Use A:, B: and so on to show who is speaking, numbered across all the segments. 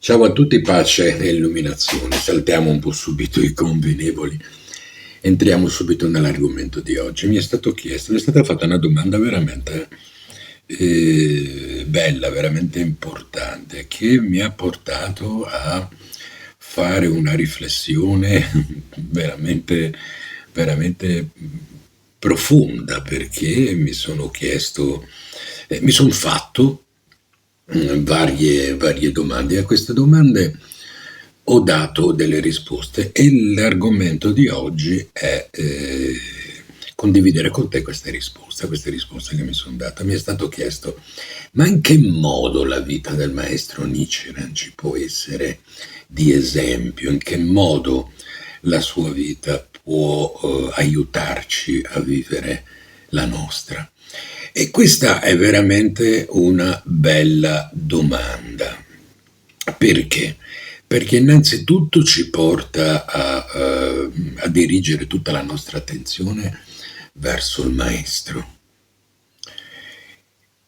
A: Ciao a tutti, pace e illuminazione. Saltiamo un po' subito i convenevoli. Entriamo subito nell'argomento di oggi. Mi è stata fatta una domanda veramente bella, veramente importante, che mi ha portato a fare una riflessione veramente, veramente profonda, perché mi sono chiesto, mi sono fatto varie domande. E a queste domande ho dato delle risposte e l'argomento di oggi è condividere con te queste risposte che mi sono date. Mi è stato chiesto, ma in che modo la vita del maestro Nichiren ci può essere di esempio? In che modo la sua vita può aiutarci a vivere la nostra? E questa è veramente una bella domanda. Perché? Perché innanzitutto ci porta a dirigere tutta la nostra attenzione verso il maestro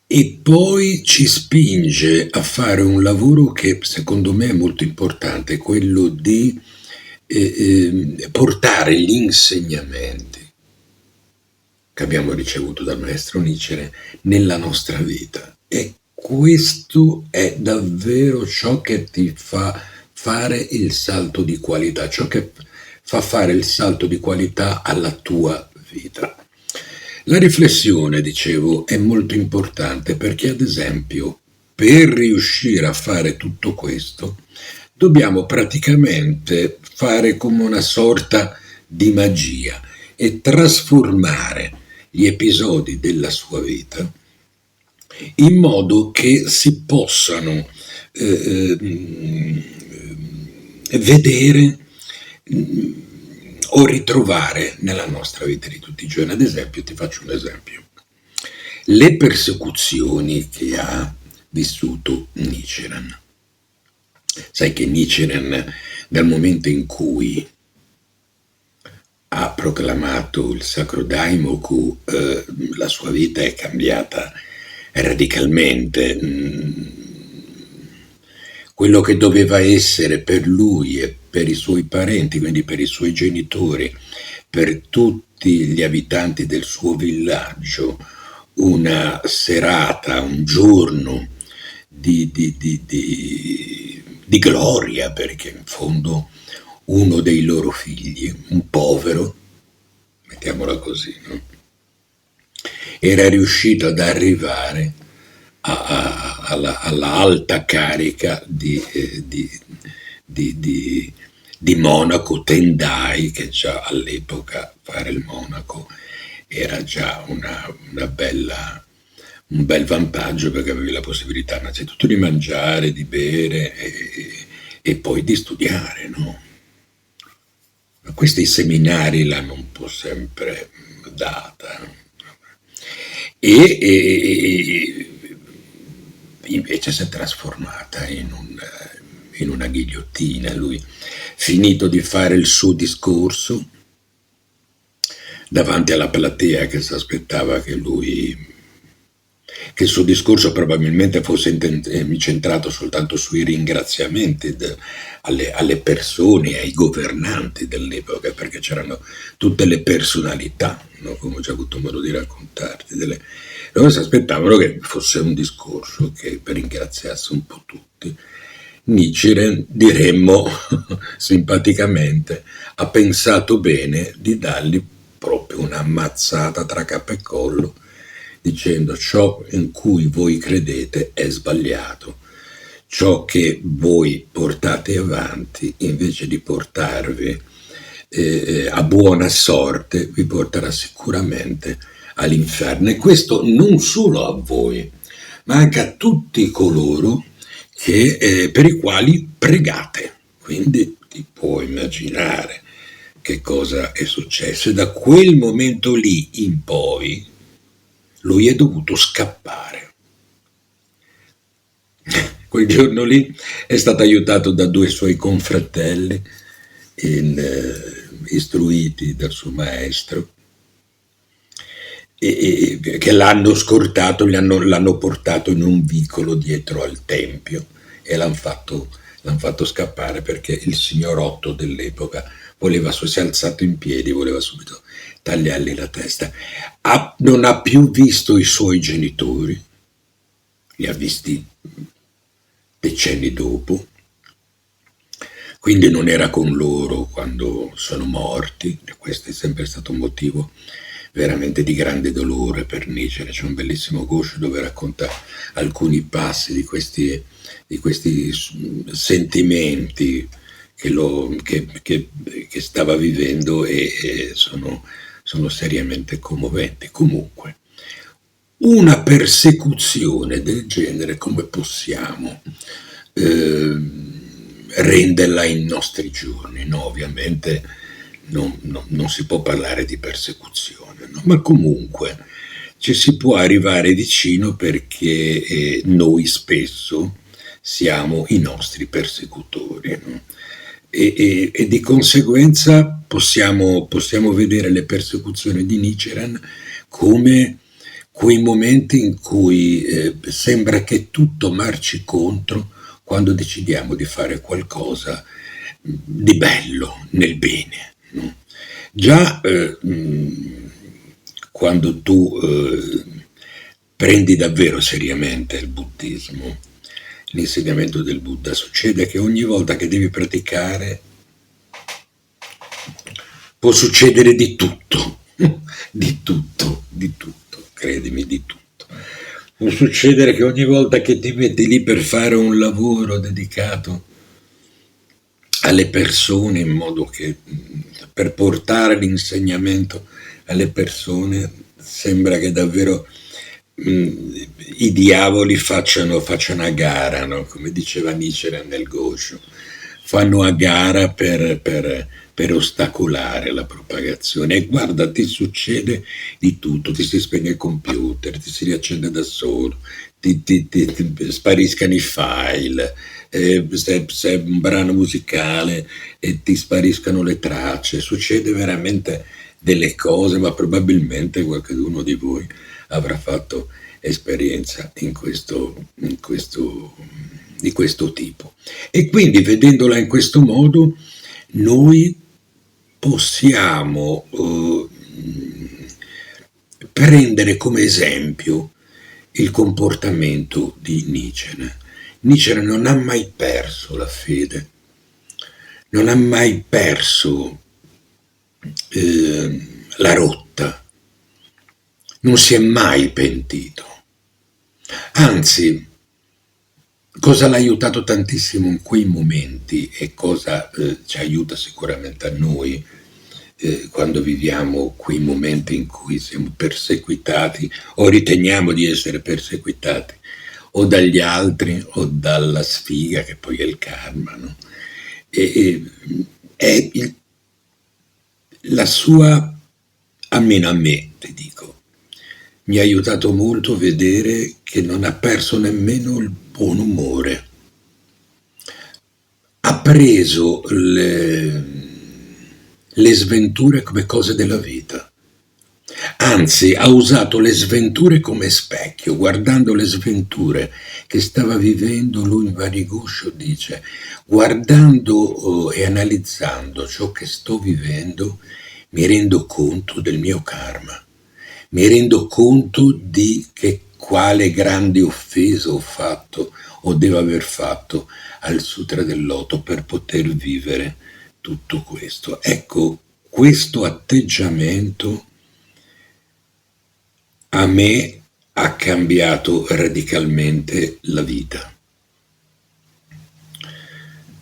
A: e poi ci spinge a fare un lavoro che secondo me è molto importante, quello di portare gli insegnamenti che abbiamo ricevuto dal maestro Nicere nella nostra vita. E questo è davvero ciò che ti fa fare il salto di qualità, ciò che fa fare il salto di qualità alla tua vita. La riflessione, dicevo, è molto importante perché, ad esempio, per riuscire a fare tutto questo, dobbiamo praticamente fare come una sorta di magia e trasformare gli episodi della sua vita in modo che si possano vedere o ritrovare nella nostra vita di tutti i giorni. Ad esempio, ti faccio un esempio. Le persecuzioni che ha vissuto Nichiren. Sai che Nichiren, dal momento in cui ha proclamato il sacro Daimoku, la sua vita è cambiata radicalmente. Quello che doveva essere per lui e per i suoi parenti, quindi per i suoi genitori, per tutti gli abitanti del suo villaggio, una serata, un giorno di gloria, perché in fondo uno dei loro figli, un povero, mettiamola così, no? Era riuscito ad arrivare alla alta carica di monaco Tendai, che già all'epoca fare il monaco era già un bel vantaggio, perché avevi la possibilità innanzitutto di mangiare, di bere e poi di studiare, no? Ma questi seminari l'hanno un po' sempre data. E invece si è trasformata in una ghigliottina. Lui, finito di fare il suo discorso davanti alla platea che si aspettava che il suo discorso probabilmente fosse centrato soltanto sui ringraziamenti alle persone, ai governanti dell'epoca, perché c'erano tutte le personalità, no? Come ho già avuto modo di raccontarti. Loro si aspettavano che fosse un discorso che ringraziasse un po' tutti. Nichiren, diremmo simpaticamente, ha pensato bene di dargli proprio una mazzata tra capo e collo, dicendo: ciò in cui voi credete è sbagliato, ciò che voi portate avanti, invece di portarvi a buona sorte, vi porterà sicuramente all'inferno. E questo non solo a voi, ma anche a tutti coloro per i quali pregate. Quindi ti puoi immaginare che cosa è successo. E da quel momento lì in poi lui è dovuto scappare. Quel giorno lì è stato aiutato da due suoi confratelli istruiti dal suo maestro, che l'hanno scortato, l'hanno portato in un vicolo dietro al tempio e l'hanno fatto scappare perché il signorotto dell'epoca si è alzato in piedi, voleva subito tagliargli la testa. Non ha più visto i suoi genitori, li ha visti decenni dopo, quindi non era con loro quando sono morti. Questo è sempre stato un motivo veramente di grande dolore per Nietzsche. C'è un bellissimo guscio dove racconta alcuni passi di questi sentimenti che stava vivendo e sono seriamente commoventi. Comunque, una persecuzione del genere, come possiamo renderla in nostri giorni? No, ovviamente non si può parlare di persecuzione, no? Ma comunque ci si può arrivare vicino perché noi spesso siamo i nostri persecutori, no? E di conseguenza possiamo vedere le persecuzioni di Nichiren come quei momenti in cui sembra che tutto marci contro quando decidiamo di fare qualcosa di bello, nel bene. No? Già quando tu prendi davvero seriamente il buddismo, l'insegnamento del Buddha, succede che ogni volta che devi praticare può succedere di tutto, di tutto, credimi, di tutto. Può succedere che ogni volta che ti metti lì per fare un lavoro dedicato alle persone, in modo che per portare l'insegnamento alle persone, sembra che davvero i diavoli facciano a gara, no? Come diceva Nietzsche nel Gosho, fanno a gara per ostacolare la propagazione. E guarda, ti succede di tutto, ti si spegne il computer, ti si riaccende da solo, ti spariscano i file, se è un brano musicale e ti spariscano le tracce, succede veramente delle cose, ma probabilmente qualcuno di voi avrà fatto esperienza di questo tipo. E quindi, vedendola in questo modo, noi possiamo prendere come esempio il comportamento di Nietzsche. Nietzsche non ha mai perso la fede, non ha mai perso la rotta, non si è mai pentito. Anzi, cosa l'ha aiutato tantissimo in quei momenti e cosa ci aiuta sicuramente a noi quando viviamo quei momenti in cui siamo perseguitati o riteniamo di essere perseguitati o dagli altri o dalla sfiga che poi è il karma, no? È la sua, almeno a me, ti dico, mi ha aiutato molto vedere che non ha perso nemmeno il buon umore. Ha preso le sventure come cose della vita. Anzi, ha usato le sventure come specchio. Guardando le sventure che stava vivendo, lui in Varigosho dice: guardando e analizzando ciò che sto vivendo, mi rendo conto del mio karma. Mi rendo conto di che quale grande offesa ho fatto o devo aver fatto al Sutra del Loto per poter vivere tutto questo. Ecco, questo atteggiamento a me ha cambiato radicalmente la vita.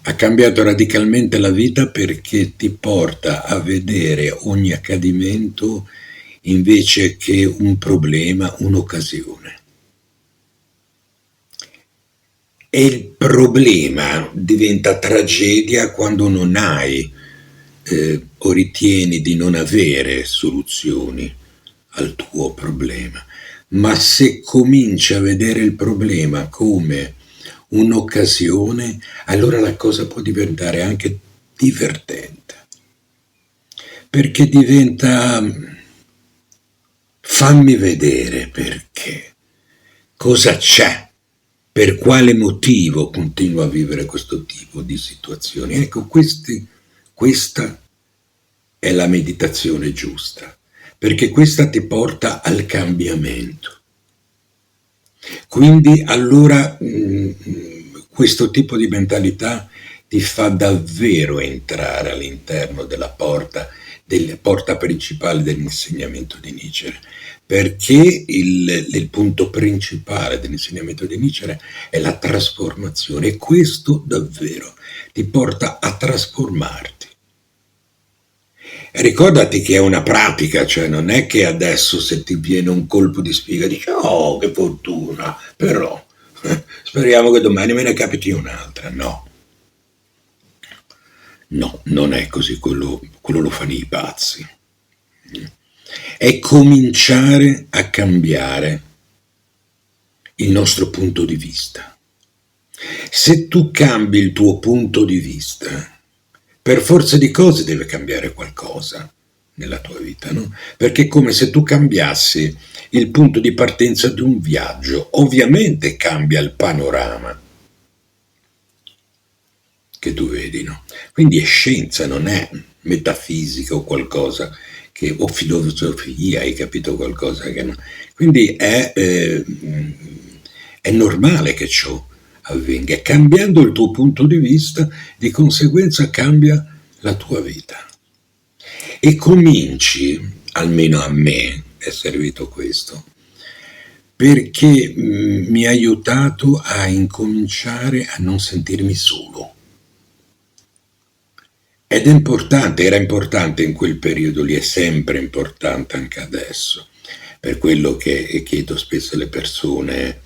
A: Ha cambiato radicalmente la vita perché ti porta a vedere ogni accadimento invece che un problema, un'occasione. E il problema diventa tragedia quando non hai o ritieni di non avere soluzioni al tuo problema. Ma se cominci a vedere il problema come un'occasione, allora la cosa può diventare anche divertente. Perché diventa: fammi vedere perché, cosa c'è Per quale motivo continuo a vivere questo tipo di situazioni? Ecco, questa è la meditazione giusta, perché questa ti porta al cambiamento. Quindi allora questo tipo di mentalità ti fa davvero entrare all'interno della porta principale dell'insegnamento di Nietzsche, perché il punto principale dell'insegnamento di Nietzsche è la trasformazione, e questo davvero ti porta a trasformarti. E ricordati che è una pratica, cioè non è che adesso se ti viene un colpo di spiga dici oh che fortuna, però speriamo che domani me ne capiti un'altra. No, no, non è così, quello lo fanno i pazzi. È cominciare a cambiare il nostro punto di vista. Se tu cambi il tuo punto di vista, per forza di cose deve cambiare qualcosa nella tua vita, no? Perché è come se tu cambiassi il punto di partenza di un viaggio, ovviamente cambia il panorama che tu vedi, no? Quindi è scienza, non è metafisica o qualcosa che, o filosofia, hai capito qualcosa che no? Quindi è normale che ciò avvenga. Cambiando il tuo punto di vista, di conseguenza cambia la tua vita. E cominci, almeno a me è servito questo, perché mi ha aiutato a incominciare a non sentirmi solo. Ed è importante, era importante in quel periodo lì, è sempre importante anche adesso, per quello che chiedo spesso alle persone,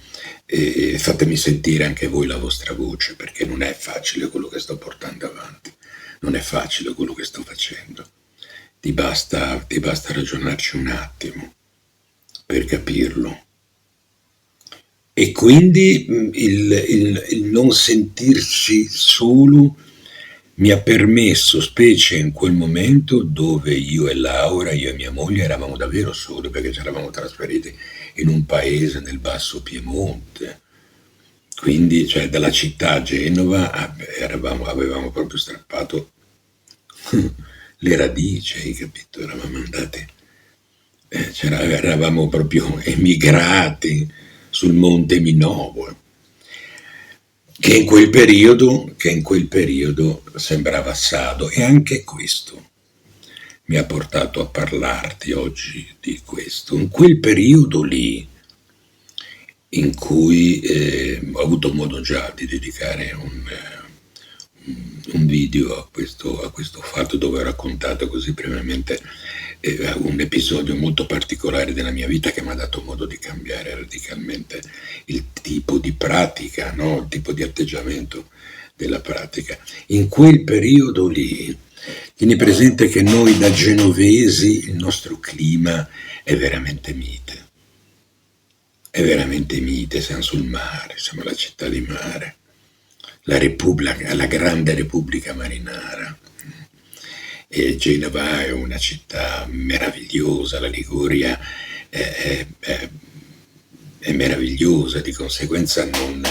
A: fatemi sentire anche voi la vostra voce, perché non è facile quello che sto portando avanti, non è facile quello che sto facendo, ti basta ragionarci un attimo per capirlo. E quindi il non sentirsi solo mi ha permesso, specie in quel momento dove io e Laura, io e mia moglie eravamo davvero soli perché ci eravamo trasferiti in un paese nel basso Piemonte, quindi cioè dalla città a Genova avevamo proprio strappato le radici, hai capito? Eravamo andati, eravamo proprio emigrati sul Monte Minovo. Che in quel periodo sembrava assado, e anche questo mi ha portato a parlarti oggi di questo. In quel periodo lì, in cui ho avuto modo già di dedicare un video a questo fatto, dove ho raccontato così brevemente un episodio molto particolare della mia vita che mi ha dato modo di cambiare radicalmente il tipo di pratica, no? Il tipo di atteggiamento della pratica. In quel periodo lì, tieni presente che noi da genovesi il nostro clima è veramente mite. È veramente mite, siamo sul mare, siamo la città di mare, la grande Repubblica Marinara. E Genova è una città meravigliosa, la Liguria è meravigliosa, di conseguenza non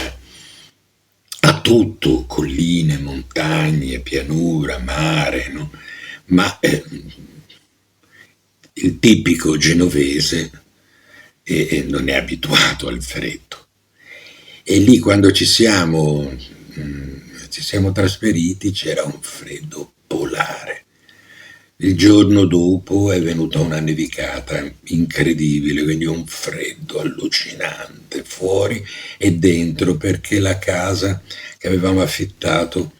A: ha tutto, colline, montagne, pianura, mare, no? Ma il tipico genovese non è abituato al freddo. E lì quando ci siamo trasferiti c'era un freddo polare. Il giorno dopo è venuta una nevicata incredibile, quindi un freddo allucinante fuori e dentro, perché la casa che avevamo affittato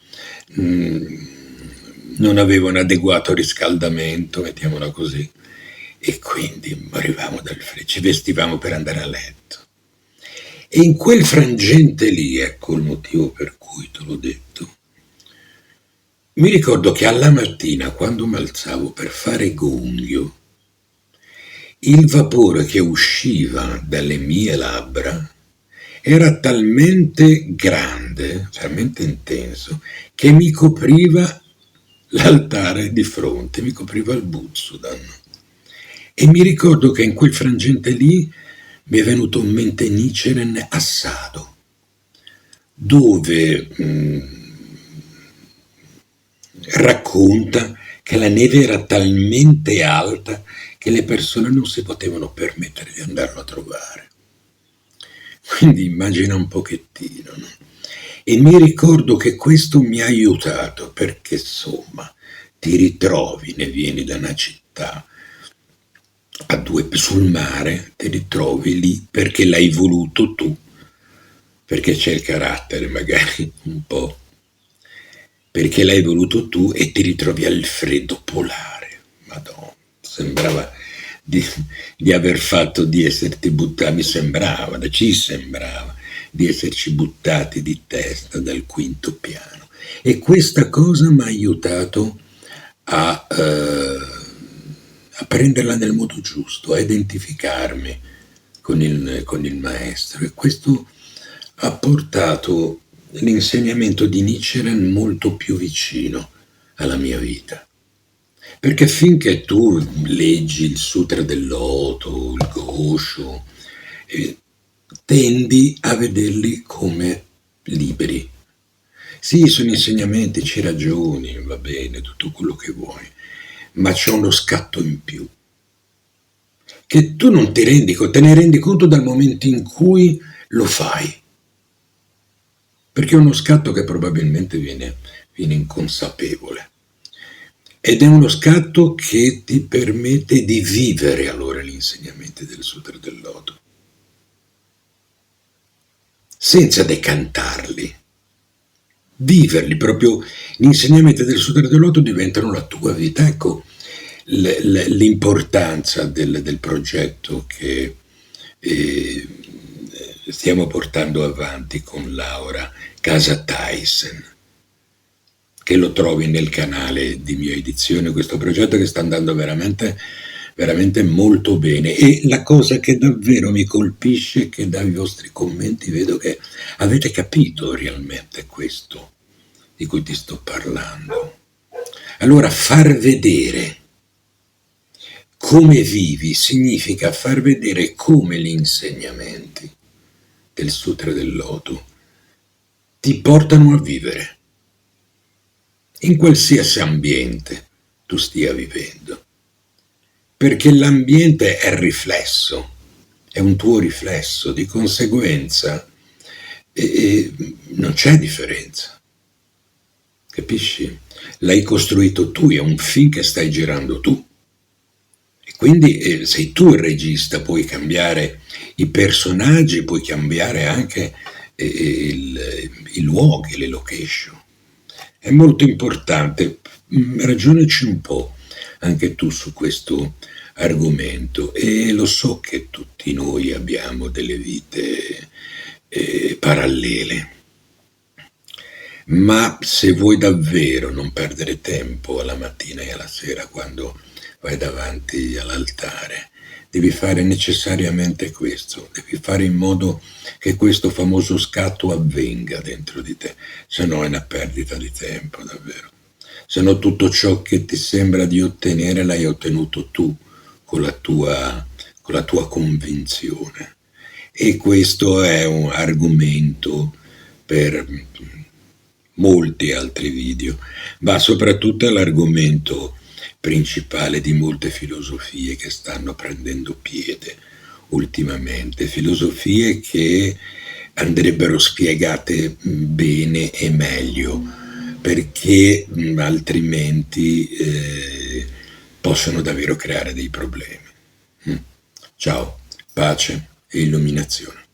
A: non aveva un adeguato riscaldamento, mettiamola così, e quindi arrivavamo dal freddo, ci vestivamo per andare a letto. E in quel frangente lì, ecco il motivo per cui te l'ho detto, mi ricordo che alla mattina, quando mi alzavo per fare gonghio, il vapore che usciva dalle mie labbra era talmente grande, talmente intenso, che mi copriva l'altare di fronte, mi copriva il Buzzudan. E mi ricordo che in quel frangente lì mi è venuto in mente Nichiren assado. dove racconta che la neve era talmente alta che le persone non si potevano permettere di andarlo a trovare. Quindi immagina un pochettino, no? E mi ricordo che questo mi ha aiutato perché insomma ti ritrovi, ne vieni da una città sul mare, ti ritrovi lì perché l'hai voluto tu, perché c'è il carattere magari un po', perché l'hai voluto tu e ti ritrovi al freddo polare. Madonna, sembrava di aver fatto, di esserti buttati, mi sembrava, ci sembrava di esserci buttati di testa dal quinto piano. E questa cosa mi ha aiutato a prenderla nel modo giusto, a identificarmi con il maestro. E questo ha portato l'insegnamento di Nichiren molto più vicino alla mia vita. Perché finché tu leggi il Sutra del Loto, il Gosho, tendi a vederli come liberi. Sì, sono insegnamenti, ci ragioni, va bene, tutto quello che vuoi, ma c'è uno scatto in più, che tu non ti rendi conto, te ne rendi conto dal momento in cui lo fai, perché è uno scatto che probabilmente viene inconsapevole. Ed è uno scatto che ti permette di vivere allora gli insegnamenti del Sutra del Loto, senza decantarli, viverli proprio. Gli insegnamenti del Sutra del Loto diventano la tua vita. Ecco l'importanza del progetto che stiamo portando avanti con Laura Casa Tyson, che lo trovi nel canale di Mia Edizione, questo progetto che sta andando veramente, veramente molto bene. E la cosa che davvero mi colpisce è che dai vostri commenti vedo che avete capito realmente questo di cui ti sto parlando. Allora, far vedere come vivi significa far vedere come gli insegnamenti del Sutra del Loto ti portano a vivere in qualsiasi ambiente tu stia vivendo, perché l'ambiente è il riflesso, è un tuo riflesso, di conseguenza non c'è differenza, capisci? L'hai costruito tu, è un film che stai girando tu, e quindi sei tu il regista, puoi cambiare i personaggi, puoi cambiare anche i luoghi, le location. È molto importante, ragionaci un po' anche tu su questo argomento, e lo so che tutti noi abbiamo delle vite parallele, ma se vuoi davvero non perdere tempo alla mattina e alla sera quando vai davanti all'altare, devi fare necessariamente questo, devi fare in modo che questo famoso scatto avvenga dentro di te, se no è una perdita di tempo davvero. Se no tutto ciò che ti sembra di ottenere l'hai ottenuto tu con la tua convinzione. E questo è un argomento per molti altri video, ma soprattutto è l'argomento principale di molte filosofie che stanno prendendo piede ultimamente, filosofie che andrebbero spiegate bene e meglio, perché altrimenti possono davvero creare dei problemi. Ciao, pace e illuminazione.